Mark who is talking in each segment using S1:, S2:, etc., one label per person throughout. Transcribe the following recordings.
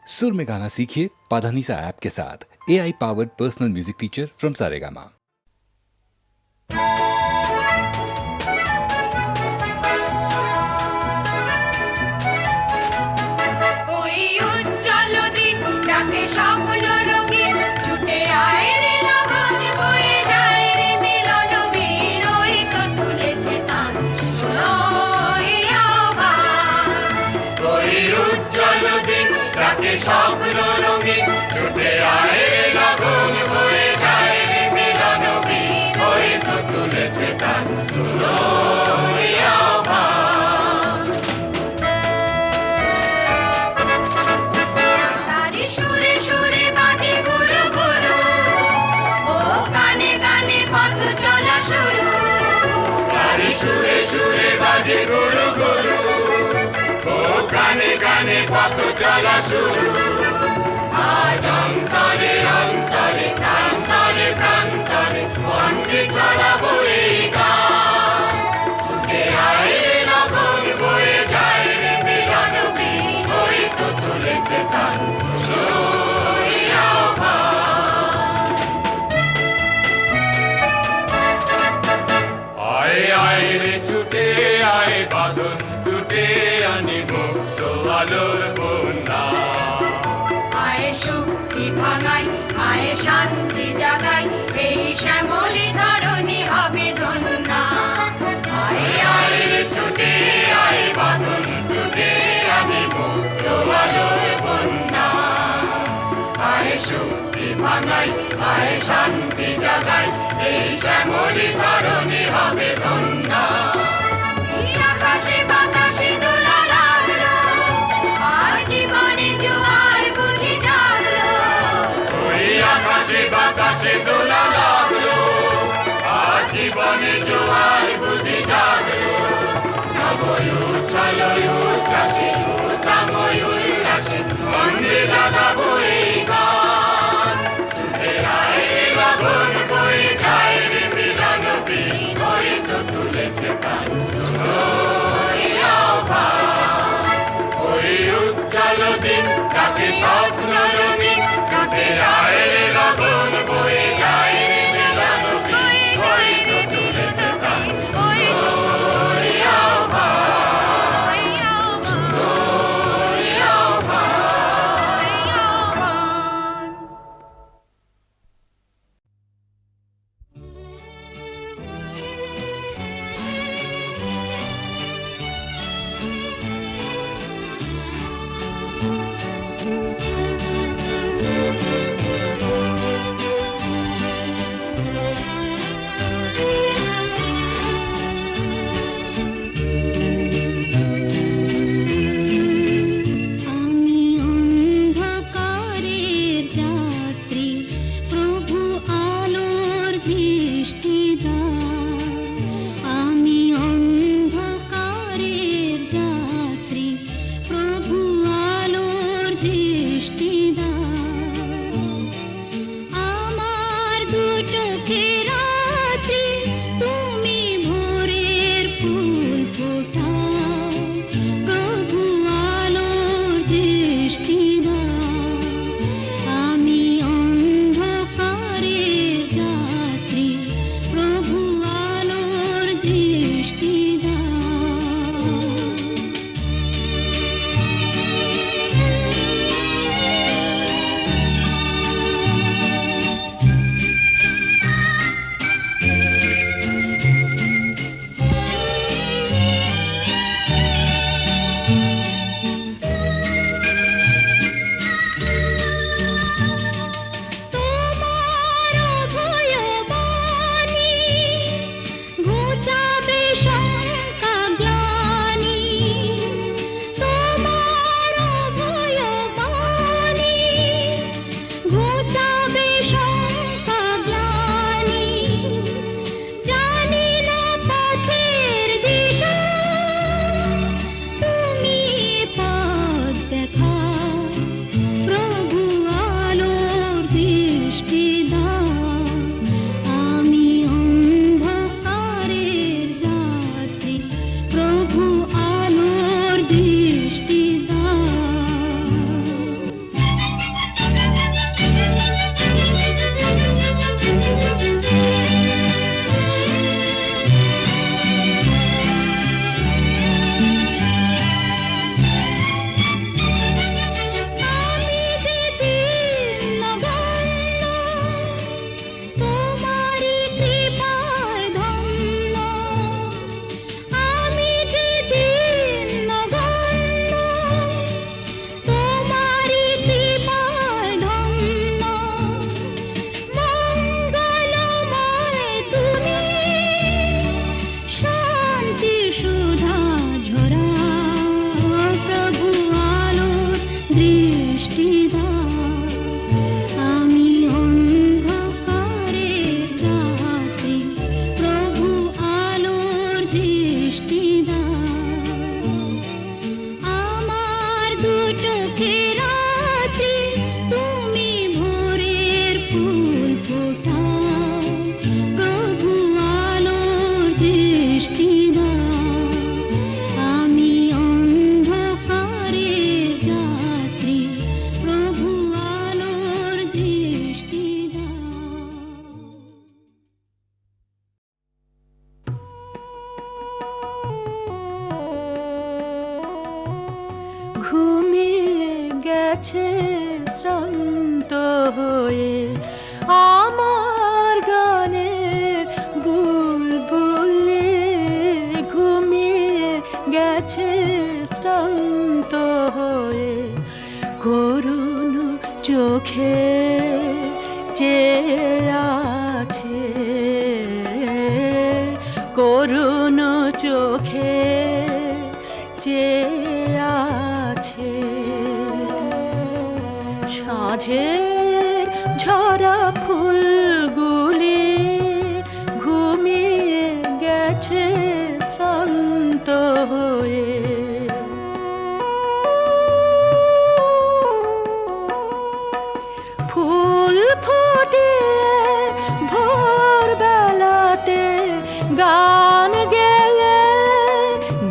S1: सुर में गाना सीखिए पाधानीसा ऐप के साथ। AI powered personal music teacher from Saregama.
S2: স্বপ্ন রঙিন ছুটে আয় রে লগন বয়ে যায় রে মিলন বীর ওই তো তুলেছে তার
S3: তারি সুরে সুরে বাজে গুরু গুরু ও গানে গানে পথ চলা শুরু
S2: তারি সুরে সুরে বাজে গুরু গুরু ও গানে গানে পথ চলা শুরু আজ অন্তরে অন্তরে প্রান্তরে প্রান্তরে কণ্ঠে ছড়াবো এই গান ছুটে আয় রে লগন বয়ে যায় রে মিলন বীর ওই তো তুলেছে তার আয় আয় রে ছুটে আয় বাঁধন টুটে আনি মুক্ত আলোর বন্যা
S3: আয়ে শক্তি ভাঙাই আয়ে শান্তি জাগাই এই শ্যামলি ধরণী হবে ধন্যা
S2: আয় আয় রে ছুটে আয় বাঁধন টুটে আনি মুক্ত আলোর বন্যা আয় শক্তি ভাঙাই আয় শান্তি জাগাই এই শ্যামলি ধরণী হবে ধন্যা
S3: আকাশে বাতাসে দোলা লাগলো আর জীবনে জোয়ার বুঝি জাগলো
S2: ওই আকাশে বাতাসে দোলা লাগলো আর জীবনে জোয়ার বুঝি জাগলো সবই উচ্ছল উচ্ছ্বাসে উত্তময় উল্লাসে বন্দে জাগাবো এই গান ছুটে আয় রে লগন বয়ে যায় রে মিলন বীর
S3: দৃষ্টি দাও, আমি অন্ধকারে যাত্রী, প্রভু আলোর দৃষ্টি দাও। আমার দু চোখের রাতে তুমি ভোরের ফুল ফোটাও, প্রভু আলোর দৃষ্টি দাও, আমি অন্ধকারে যাত্রী, প্রভু আলোর দৃষ্টি দাও। ঘুমিয়ে গেছে শ্রান্ত হয়ে আমার গানের বুলবুলি, ঘুমিয়ে গেছে শ্রান্ত হয়ে করুণ চোখে চেয়ে আছে, করুণ চোখে চেয়ে আছে। সাঁঝের ঝরা ফুলগুলি ঘুমিয়ে গেছে শ্রান্ত হয়ে। ফুল ফুটিয়ে ভোরবেলাতে গান গেয়ে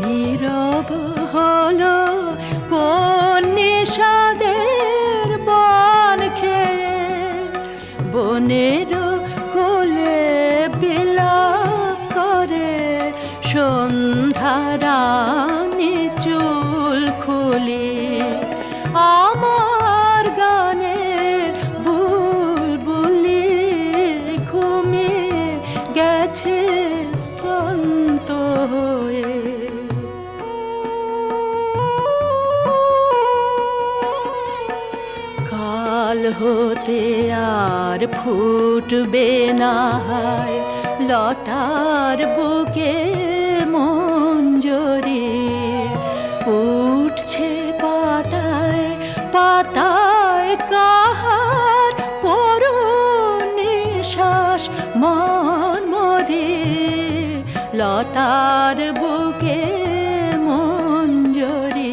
S3: নীরব হলো কোন নিষাদের বন খেয়ে, বনের কোলে বিলাপ করে সন্ধ্যা রানী চুল খুলি। আমার গানের বুলবুলি ঘুমিয়ে গেছে শ্রান্ত হয়ে। কাল হতে আর ফুটবে না হয় লতার বুকে মঞ্জরি, উঠছে পাতায় পাতায় কাহার করুণ নিঃশ্বাস মর্মরে, লতার বুকে মঞ্জরি।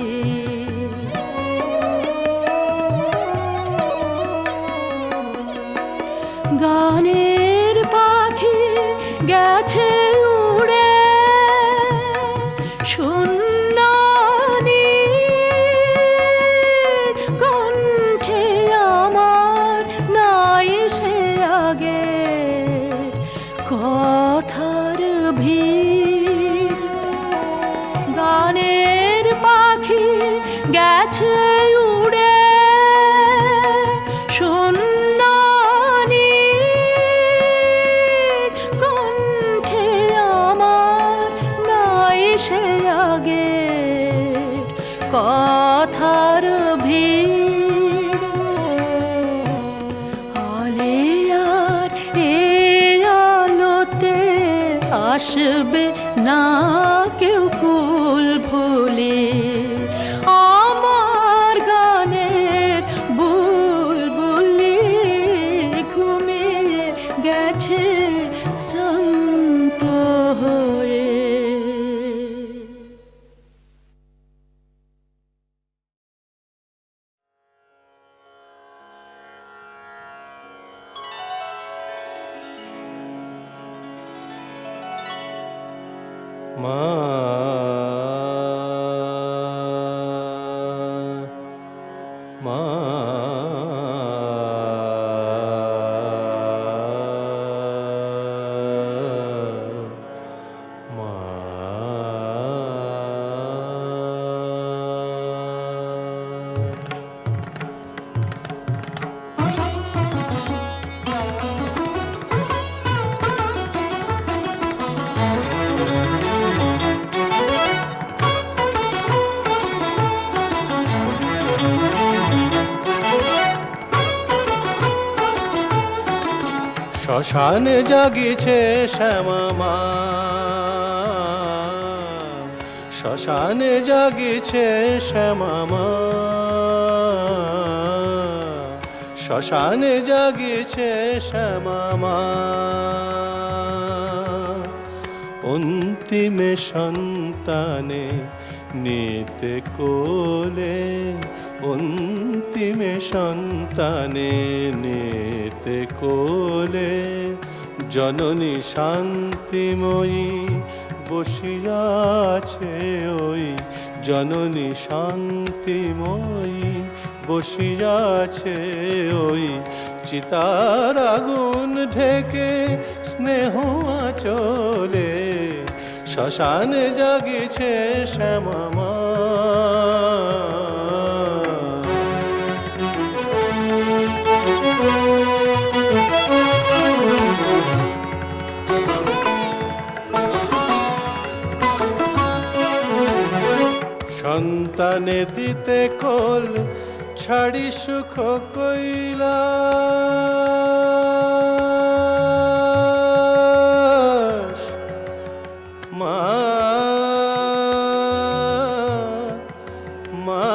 S3: গানের পাখি গেছে উড়ে শূন্যনি, কণ্ঠে আমার নাই সে আগে কথার ভিড়। গানের পাখি গেছে উড়ে শূন্যনি, কণ্ঠে আমার নাই সে আগে কথার ভিড়। আলিয়ার এ আলোতে আসবে না কেউ কুল ভুলে, আমার গানের বুলবুলি ঘুমিয়ে গেছে শ্রান্ত হয়ে।
S4: মা মা শ্মশানে জাগিছে শ্যামা মা, শ্মশানে জাগিছে শ্যামা মা, শ্মশানে জাগিছে শ্যামা মা অন্তিমে সন্তানে নিতে কোলে অন্তিমে সন্তানে নিতে কোলে জননী শান্তিময়ী বসিয়াছে ওই জননী শান্তিময়ী বসিয়াছে ওই চিতার আগুন ঢেকে স্নেহ আচলে শ্মশানে জাগিছে শ্যামা মা সন্তানে দিতে কোল ছাড়ি সুখ কইলা মা মা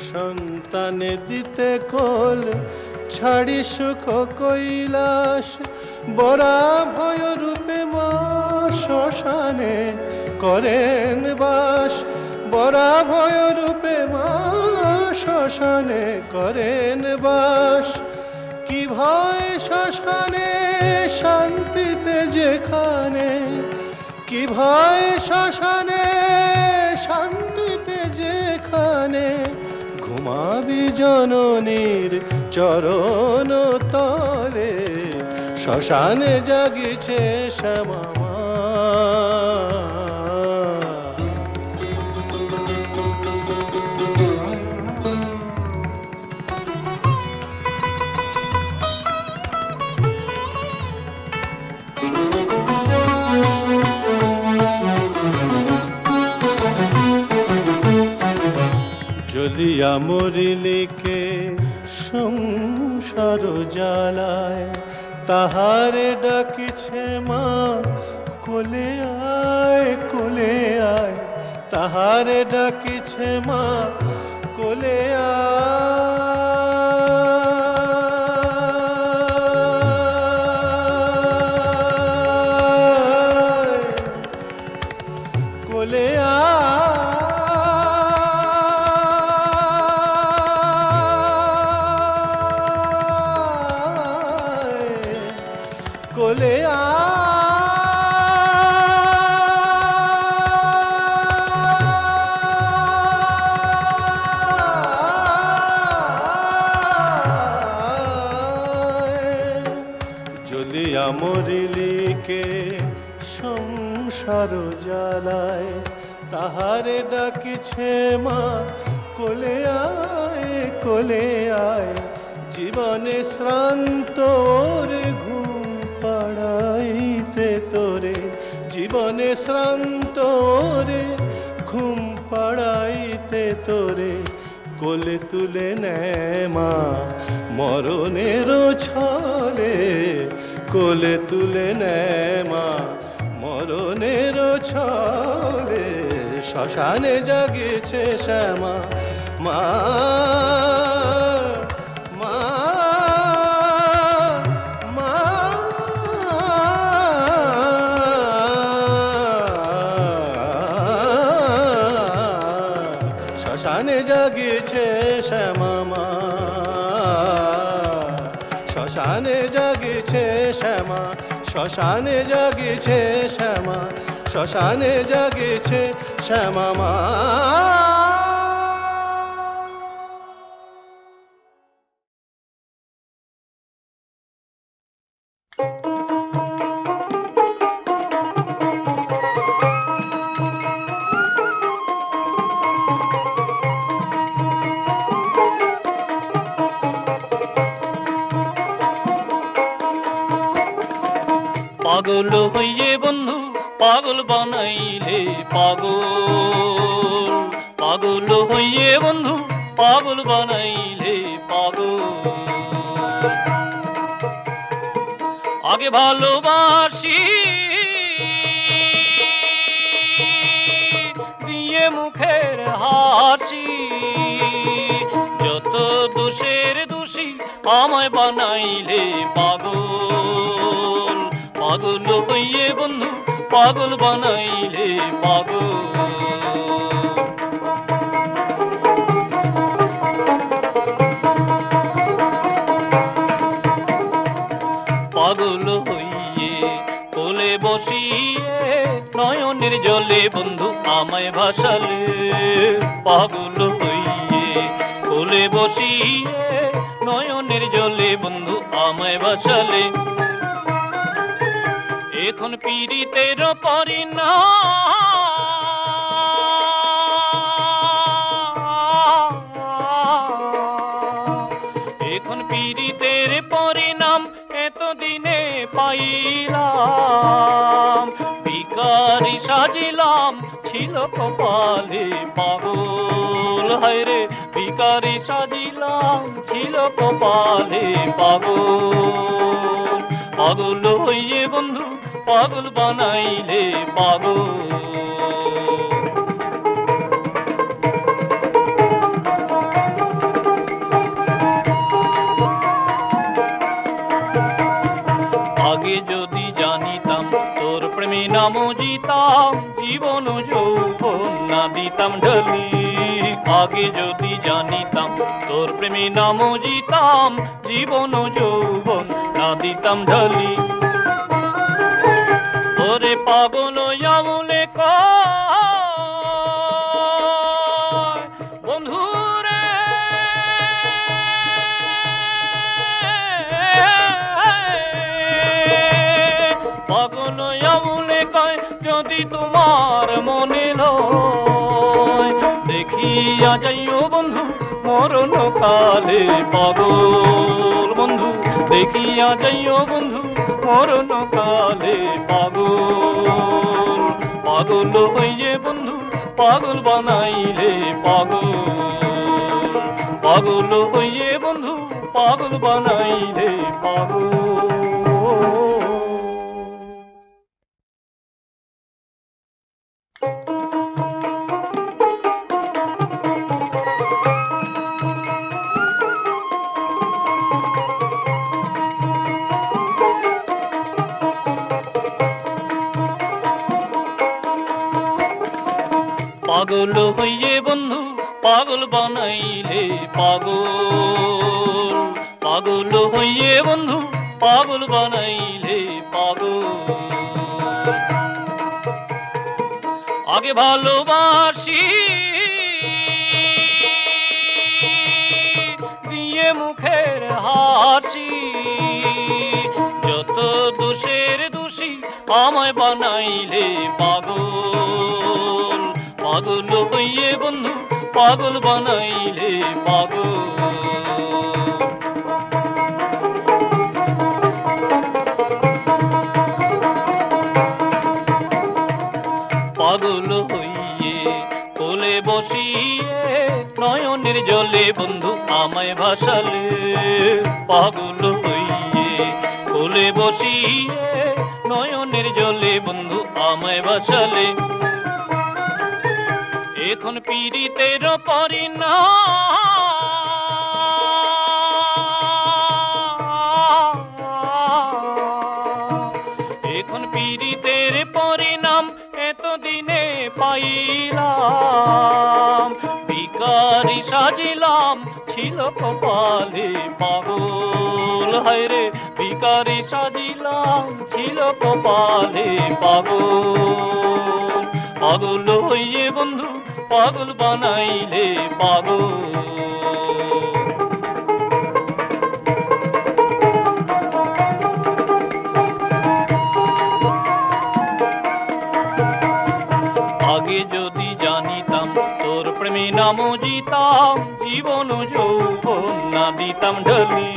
S4: সন্তানে দিতে কোল ছাড়ি সুখ কৈলাস বরা ভয় রূপে মা শ্মশানে করেন বাস বরা ভয় রূপে মা শ্মশানে করেন বাস কি ভয় শ্মশানে শান্তিতে যেখানে কি ভয় শ্মশানে শান্তিতে যেখানে ঘুমাবি জননীর চরণ তলে শ্মশানে জাগিছে শ্যামা মা জ্বলিয়া মরিলিকে সংসার জ্বালায় তাহারে ডাকিছে মা কোলে আয় তাহারে ডাকিছে মা কোলে আয় কোলে কোলে জ্বলিয়া মরিলিকে সংসার জ্বালায় তাহারে ডাকিছে মা কোলে আয় জীবনে শ্রান্ত ওরে ঘুম পাড়াইতে তোরে জীবনে শ্রান্ত ওরে ঘুম পাড়াইতে তোরে কোলে তুলে নেয় মা মরণের ছলে কোলে তুলে নেয় মা মরণের ছলে শ্মশানে জাগিছে শ্যামা মা শ্মশানে জাগিছে শ্যামা মা শ্মশানে জাগিছে শ্যামা শ্মশানে জাগিছে শ্যামা শ্মশানে জাগিছে শ্যামা মা
S5: পাগল হইয়ে বন্ধু পাগল বানাইলে পাগল পাগল হইয়ে বন্ধু পাগল বানাইলে পাগল আগে ভালোবাসি বানাইলে পাগল পাগল হইয়ে বন্ধু পাগল বানাইলে পাগল পাগল হইয়ে কোলে বসিয়ে নয়নের জলে বন্ধু আমায় ভাসালে পাগল হইয়ে কোলে বসিয়ে নয়নের জলে বন্ধু আমায় ভাসালে এখন পীড়িতের এখন পীড়িতের পরিণাম এতদিনে পাইলাম ভিখারি সাজিলাম ছিল কপালে পাগল হায়রে ভিখারি সাজিলাম ছিল কপালে পাগল পাগল হইয়ে বন্ধু পাগল বানাইলে পাগল আগে যদি জানিতাম তোর প্রেমে নাম জিতাম জীবন যৌবন না দিতাম ঢলি আগে যদি জানিতাম তোর প্রেমে নাম জিতাম জীবন যৌবন না দিতাম ঢলি ওরে পাগল আমলে বন্ধু রে পাগল আমলে কয় যদি তোমার মনে লয় দেখিয়া যাইও বন্ধু মরণ কালে পাগল বন্ধু দেখিয়া যাইও বন্ধু মরণ কালে পাগল পাগল হইয়ে বন্ধু পাগল বানাইলে পাগল পাগল হইয়ে বন্ধু পাগল বানাইলে পাগল পাগল হইয়ে বন্ধু পাগল বানাইলে পাগল পাগল হইয়ে বন্ধু পাগল বানাইলে পাগল আগে ভালোবাসি দিয়ে মুখের হাসি যত দোষের দোষী আমায় বানাইলে পাগল পাগল হইয়ে বন্ধু পাগল বানাইলে পাগল পাগল হইয়ে কোলে বসিয়ে নয়নের জলে বন্ধু আমায় ভাসালে পাগল হইয়ে কোলে বসিয়ে নয়নের জলে বন্ধু আমায় ভাসালে এখন পীড়িতের এখন পীড়িতের পরিণাম এতদিনে পাইলাম ভিখারি সাজিলাম ছিল কপালে পাগল হায়রে ভিখারি সাজিলাম ছিল কপালে পাগল পাগল হইয়ে বন্ধু পাগল বানাইলে পাগল আগে যদি জানিতাম তোর প্রেমে নাম জিতাম জীবন যৌবন না দিতাম ঢলি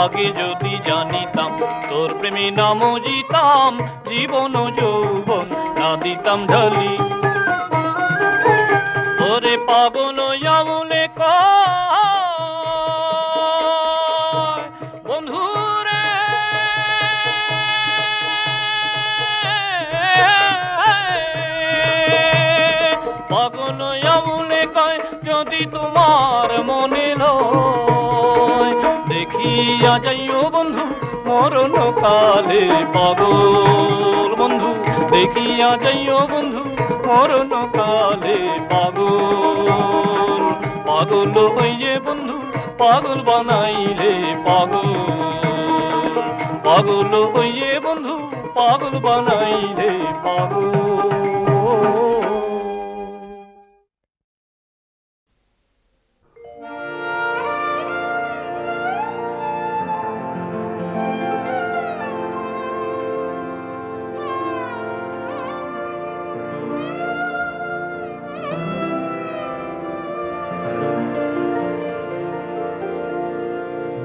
S5: আগে যদি জানিতাম তোর প্রেমে নাম জিতাম জীবন যৌবন না দিতাম ঢলি ওরে পাগল আমলে বন্ধু রে পাগল আমলে কয় যদি তোমার মনে লয় দেখি দেখিয়া যাইও বন্ধু মরণ কালে পাগল বন্ধু দেখিয়া যাইও বন্ধু মরণ কালে পাগল পাগল হইয়ে বন্ধু পাগল বানাইলে পাগল পাগল হইয়ে বন্ধু পাগল বানাইলে পাগল।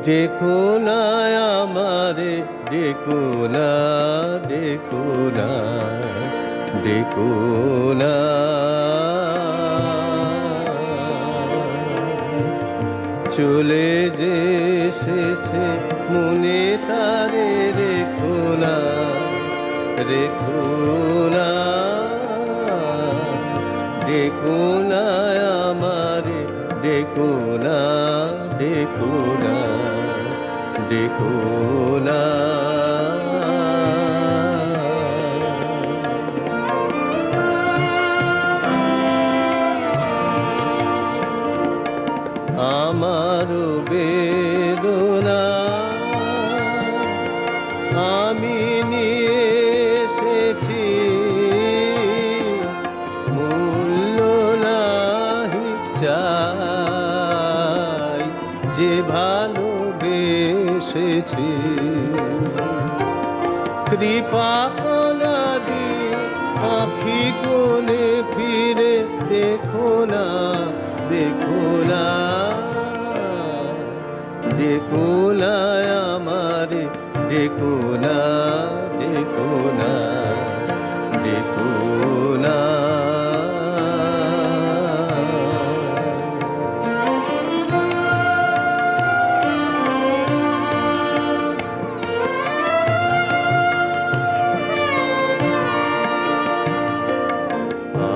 S4: দেখো না আমারে দেখো না দেখো না দেখো না চলে যে এসেছে মনে তারে রেখো না রেখো না দেখো না আমারে দেখো না দেখো না দেখো না আমার বেদনা আমি নিয়ে এসেছি মূল্য নাহি চাই যে ভালোবেসেছি কৃপা কলা দিয়ে আখি কোণে ফিরে দেখো না দেখো না দেখো না আমারে দেখো না দেখো না দেখো না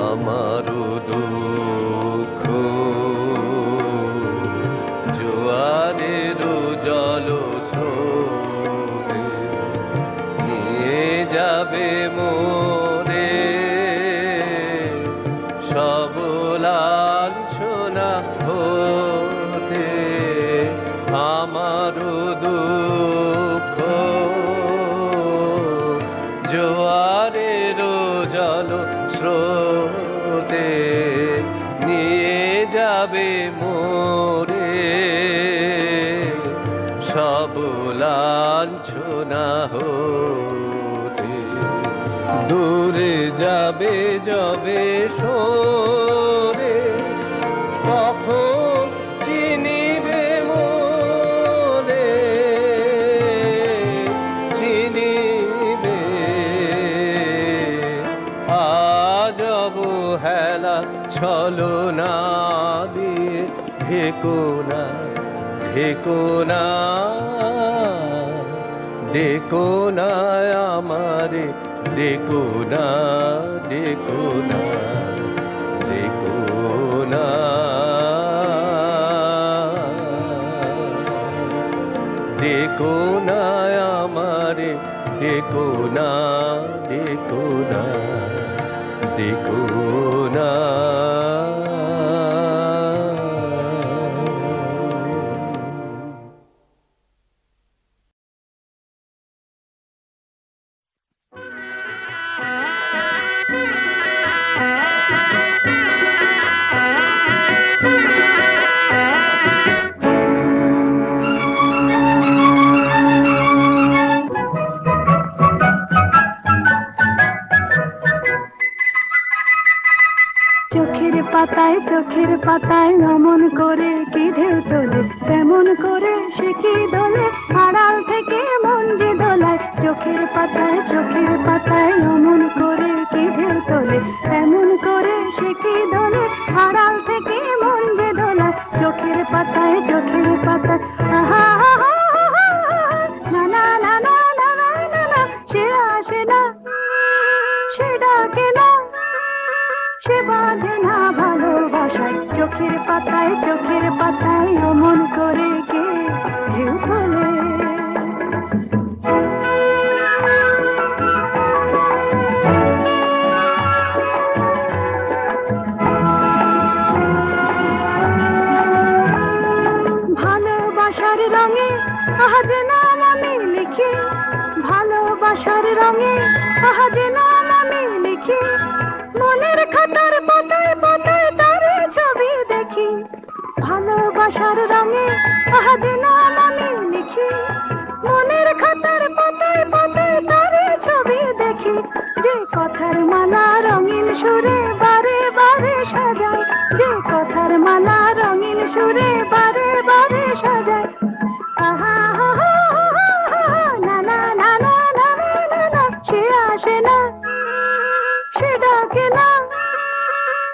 S4: আমারও দুঃখ জোয়ারেরও জল স্রোতে নিয়ে যাবে মোরে সব লাঞ্ছনা হতে আমারও দুঃখ জোয়ারেরও জল স্রোতে নিয়ে যাবে মোরে সব লাঞ্ছনা হতে দূরে যাবে যবে সরে কখন চিনিবে মোরে চিনিবে আজ অবহেলা ছলনা দিয়ে ঢেকো না ঢেকো না দেখো না আমারে দেখো না দেখো না দেখো না দেখো না আমারে দেখো না দেখো না দেখো না
S6: চোখের পাতায় অমন করে কি ঢেউ তোলে তেমন করে সে কি দোলে আড়াল থেকে মন যে দোলায় চোখের পাতায় অমন করে কি ঢেউ তোলে তেমন করে সে কি দোলে আড়াল থেকে মন যে দোলায় চোখের পাতায় আহা না না না না না না না সে আসে না সে ডাকে না সে বাঁধে না ভালোবাসায় চোখের পাতায় অমন করে কে ঢেউ তোলে সুরে বারে বারে সাজায়, যে কথার মালা রঙিন সুরে বারে বারে সাজায়। আহা হা হা হা হা, না না না না না না না, সে আসে না, সে ডাকে না,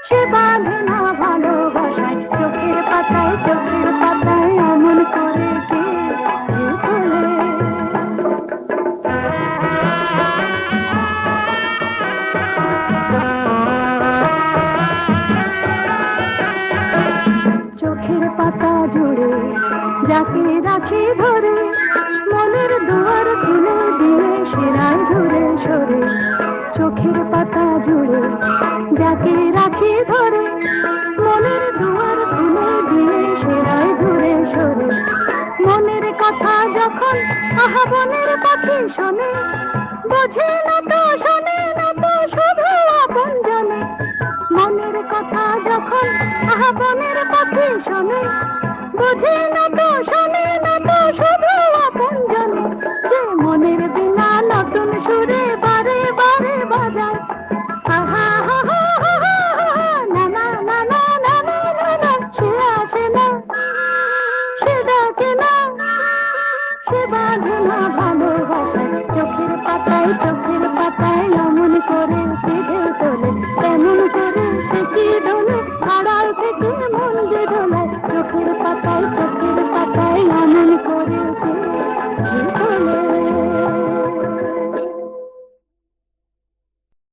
S6: সে বাঁধে না ভালোবাসায়। চোখের পাতায় চোখের পাতায় অমন করে কে তোলে। চোখের পাতা জুড়ে যাকে রাখি ধরে, মনের দুয়ার খুলে দিয়ে সেরাই ঘুরে সরে। চোখের পাতা জুড়ে যাকে রাখি ধরে, মনের দুয়ার খুলে দিয়ে সেরাই ঘুরে সরে। মনের কথা যখন আহা বনের পাখি শোনে, বোঝে না তো শোনে না তো শুধু আপন জানে। মনের কথা যখন আহা বনের পাখি শোনে, বোঝে না তো শোনে না তো শুধু আপন জানে। যে মনের বিনা নতুন সুরে বারে বারে বাজায়। আহা হা হা হা হা, না না না না না না না না, সে আসে না, সে ডাকে না, সে বাঁধে না ভালোবাসায়। চোখের পাতায় চোখের পাতায় অমন করে কেঁদে তোলে, তেমন করে সে কি দোলে, আড়াল থেকে মন যে দোলায়। চোখের পাতায়